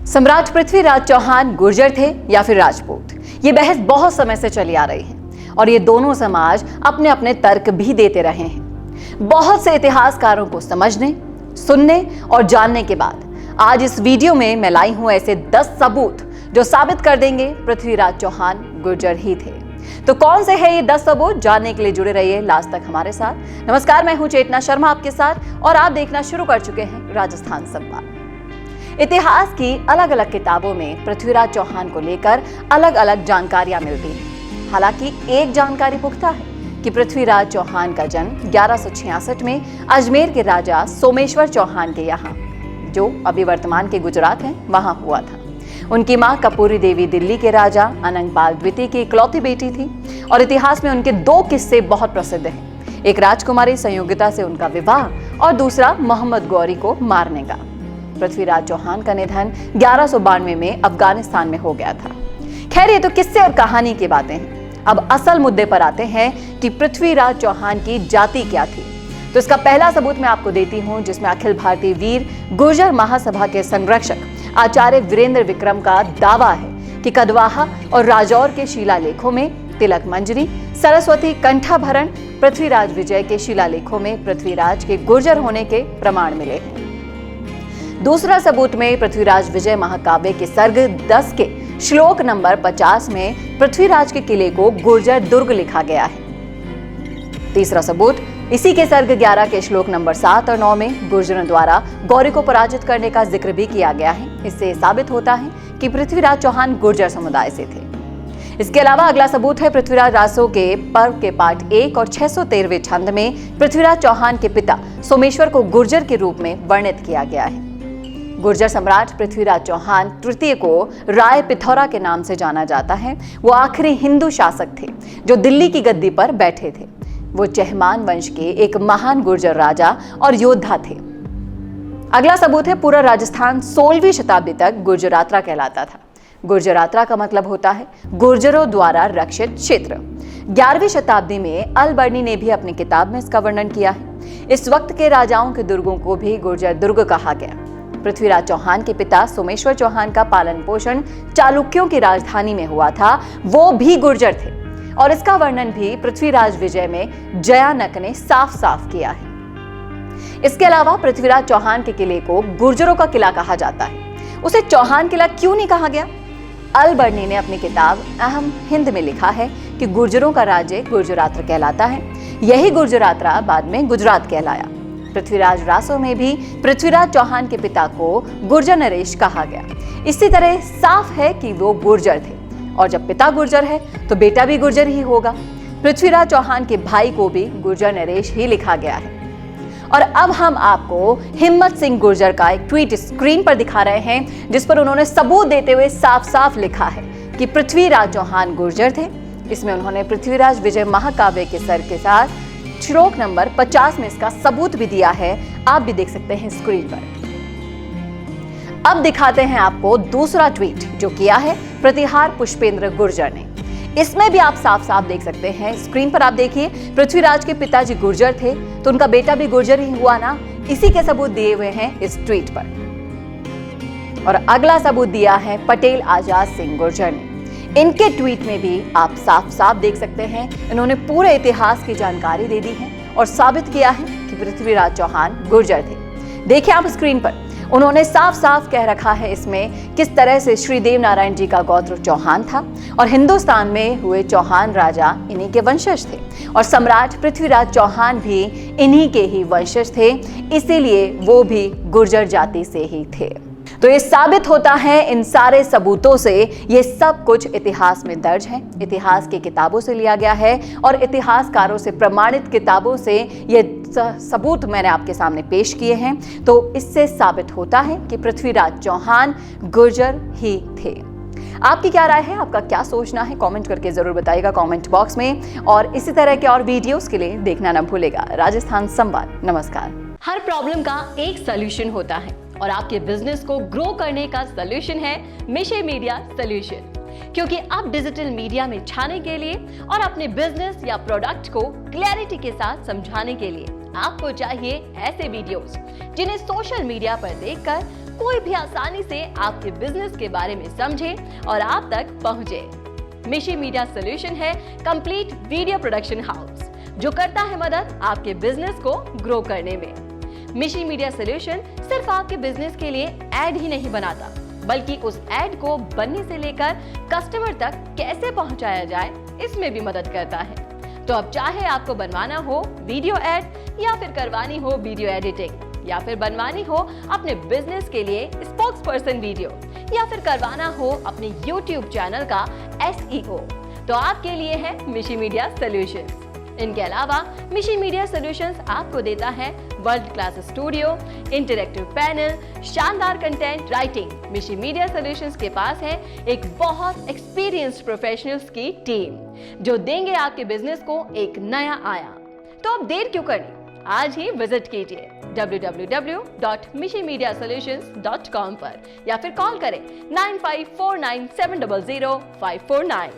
सम्राट पृथ्वीराज चौहान गुर्जर थे या फिर राजपूत, ये बहस बहुत समय से चली आ रही है और ये दोनों समाज अपने अपने तर्क भी देते रहे हैं। बहुत से इतिहासकारों को समझने, सुनने और जानने के बाद आज इस वीडियो में मैं लाई हूं ऐसे 10 सबूत जो साबित कर देंगे पृथ्वीराज चौहान गुर्जर ही थे। तो कौन से है ये 10 सबूत, जानने के लिए जुड़े रहिए लास्ट तक हमारे साथ। नमस्कार, मैं हूं चेतना शर्मा आपके साथ और आप देखना शुरू कर चुके हैं राजस्थान संवाद। इतिहास की अलग अलग किताबों में पृथ्वीराज चौहान को लेकर अलग अलग जानकारियां मिलती हैं। हालांकि एक जानकारी पुख्ता है कि पृथ्वीराज चौहान का जन्म 1166 में अजमेर के राजा सोमेश्वर चौहान के यहाँ, जो अभी वर्तमान के गुजरात है, वहां हुआ था। उनकी मां कपूरी देवी दिल्ली के राजा अनंगपाल द्वितीय की इकलौती बेटी थी और इतिहास में उनके 2 किस्से बहुत प्रसिद्ध हैं। एक राजकुमारी संयोगिता से उनका विवाह और दूसरा मोहम्मद गौरी को मारने का। पृथ्वीराज चौहान का निधन 1192 में अफगानिस्तान में हो गया था। खैर, ये तो किस्से और कहानी की बातें हैं। अब असल मुद्दे पर आते हैं कि पृथ्वीराज चौहान की जाति क्या थी। तो इसका पहला सबूत मैं आपको देती हूं, जिसमें अखिल भारतीय वीर गुर्जर महासभा के संरक्षक आचार्य वीरेंद्र विक्रम का दावा है कि कदवाहा और राजौर के शिलालेखों में तिलक मंजरी, सरस्वती कंठाभरण, पृथ्वीराज विजय के शिलालेखों में पृथ्वीराज के गुर्जर होने के प्रमाण मिले हैं। दूसरा सबूत में पृथ्वीराज विजय महाकाव्य के सर्ग 10 के श्लोक नंबर 50 में पृथ्वीराज के किले को गुर्जर दुर्ग लिखा गया है। तीसरा सबूत इसी के सर्ग 11 के श्लोक नंबर 7 और 9 में गुर्जरों द्वारा गौरी को पराजित करने का जिक्र भी किया गया है। इससे साबित होता है कि पृथ्वीराज चौहान गुर्जर समुदाय से थे। इसके अलावा अगला सबूत है पृथ्वीराज रासो के पर्व के पाठ 1 और 613वें छंद में पृथ्वीराज चौहान के पिता सोमेश्वर को गुर्जर के रूप में वर्णित किया गया है। गुर्जर सम्राट पृथ्वीराज चौहान तृतीय को राय पिथौरा के नाम से जाना जाता है। वो आखिरी हिंदू शासक थे जो दिल्ली की गद्दी पर बैठे थे। वो चहमान वंश के एक महान गुर्जर राजा और योद्धा थे। अगला सबूत है पूरा राजस्थान 16वीं शताब्दी तक गुर्जरात्रा कहलाता था। गुर्जरात्रा का मतलब होता है गुर्जरों द्वारा रक्षित क्षेत्र। 11वीं शताब्दी में अल-बर्नी ने भी अपनी किताब में इसका वर्णन किया है। इस वक्त के राजाओं के दुर्गों को भी गुर्जर दुर्ग कहा गया। पृथ्वीराज चौहान के पिता सोमेश्वर चौहान का पालन पोषण चालुक्यों की राजधानी में हुआ था। वो भी गुर्जर थे और इसका वर्णन भी पृथ्वीराज विजय में जयानक ने साफ साफ किया है। इसके अलावा पृथ्वीराज चौहान के किले को गुर्जरों का किला कहा जाता है। उसे चौहान किला क्यों नहीं कहा गया? अल-बर्नी ने अपनी किताब अहम हिंद में लिखा है कि गुर्जरों का राज्य गुर्जरात्र कहलाता है। यही गुर्जरात्रा बाद में गुजरात कहलाया। पृथ्वीराज रासो में भी पृथ्वीराज चौहान के पिता को गुर्जर नरेश कहा गया। इसी तरह साफ है कि वो गुर्जर थे और जब पिता गुर्जर है तो बेटा भी गुर्जर ही होगा। पृथ्वीराज चौहान के भाई को भी गुर्जर नरेश ही लिखा गया है। और अब हम आपको हिम्मत सिंह गुर्जर का एक ट्वीट स्क्रीन पर दिखा रहे हैं, जिस पर उन्होंने सबूत देते हुए साफ साफ लिखा है कि पृथ्वीराज चौहान गुर्जर थे। इसमें उन्होंने पृथ्वीराज विजय महाकाव्य के सर के साथ श्लोक नंबर 50 में इसका सबूत भी दिया है। आप भी देख सकते हैं स्क्रीन पर। अब दिखाते हैं आपको दूसरा ट्वीट जो किया है प्रतिहार पुष्पेंद्र गुर्जर ने। इसमें भी आप साफ साफ देख सकते हैं, स्क्रीन पर आप देखिए, पृथ्वीराज के पिताजी गुर्जर थे तो उनका बेटा भी गुर्जर ही हुआ ना। इसी के सबूत दिए हुए हैं इस ट्वीट पर। और अगला सबूत दिया है पटेल आजाद सिंह गुर्जर ने। इनके ट्वीट में भी आप साफ साफ देख सकते हैं, इन्होंने पूरे इतिहास की जानकारी दे दी है और साबित किया है कि पृथ्वीराज चौहान गुर्जर थे। देखिए आप स्क्रीन पर, उन्होंने साफ साफ कह रखा है इसमें किस तरह से श्री देव नारायण जी का गोत्र चौहान था और हिंदुस्तान में हुए चौहान राजा इन्हीं के वंशज थे और सम्राट पृथ्वीराज चौहान भी इन्हीं के ही वंशज थे, इसीलिए वो भी गुर्जर जाति से ही थे। तो ये साबित होता है इन सारे सबूतों से, ये सब कुछ इतिहास में दर्ज है, इतिहास की किताबों से लिया गया है और इतिहासकारों से प्रमाणित किताबों से ये सबूत मैंने आपके सामने पेश किए हैं। तो इससे साबित होता है कि पृथ्वीराज चौहान गुर्जर ही थे। आपकी क्या राय है, आपका क्या सोचना है, कमेंट करके जरूर बताइएगा कमेंट बॉक्स में। और इसी तरह के और वीडियोस के लिए देखना न भूलेगा राजस्थान संवाद। नमस्कार। हर प्रॉब्लम का एक सॉल्यूशन होता है और आपके बिजनेस को ग्रो करने का सॉल्यूशन है मिशे मीडिया सॉल्यूशन। क्योंकि अब डिजिटल मीडिया में छाने के लिए और अपने बिजनेस या प्रोडक्ट को क्लैरिटी के साथ समझाने के लिए आपको चाहिए ऐसे वीडियोस जिन्हें सोशल मीडिया पर देखकर कोई भी आसानी से आपके बिजनेस के बारे में समझे और आप तक पहुंचे। मिशी मीडिया सॉल्यूशन है कंप्लीट वीडियो प्रोडक्शन हाउस जो करता है मदद आपके बिजनेस को ग्रो करने में। मिशी मीडिया सॉल्यूशन सिर्फ आपके बिजनेस के लिए एड ही नहीं बनाता, बल्कि उस एड को बनने से लेकर कस्टमर तक कैसे पहुंचाया जाए इसमें भी मदद करता है। तो अब चाहे आपको बनवाना हो वीडियो एड या फिर करवानी हो वीडियो एडिटिंग या फिर बनवानी हो अपने बिजनेस के लिए स्पोक्स पर्सन वीडियो या फिर करवाना हो अपने YouTube चैनल का SEO, तो आपके लिए है मिशी मीडिया सॉल्यूशंस। इनके अलावा मिशी मीडिया सॉल्यूशंस आपको देता है world class studio, interactive panel, शानदार कंटेंट राइटिंग। मिशी मीडिया सॉल्यूशंस के पास है एक बहुत एक्सपीरियंस्ड प्रोफेशनल्स की टीम जो देंगे आपके बिजनेस को एक नया आयाम। तो अब देर क्यों करनी, आज ही विजिट कीजिए www.mishimediasolutions.com पर या फिर कॉल करें 9549700549।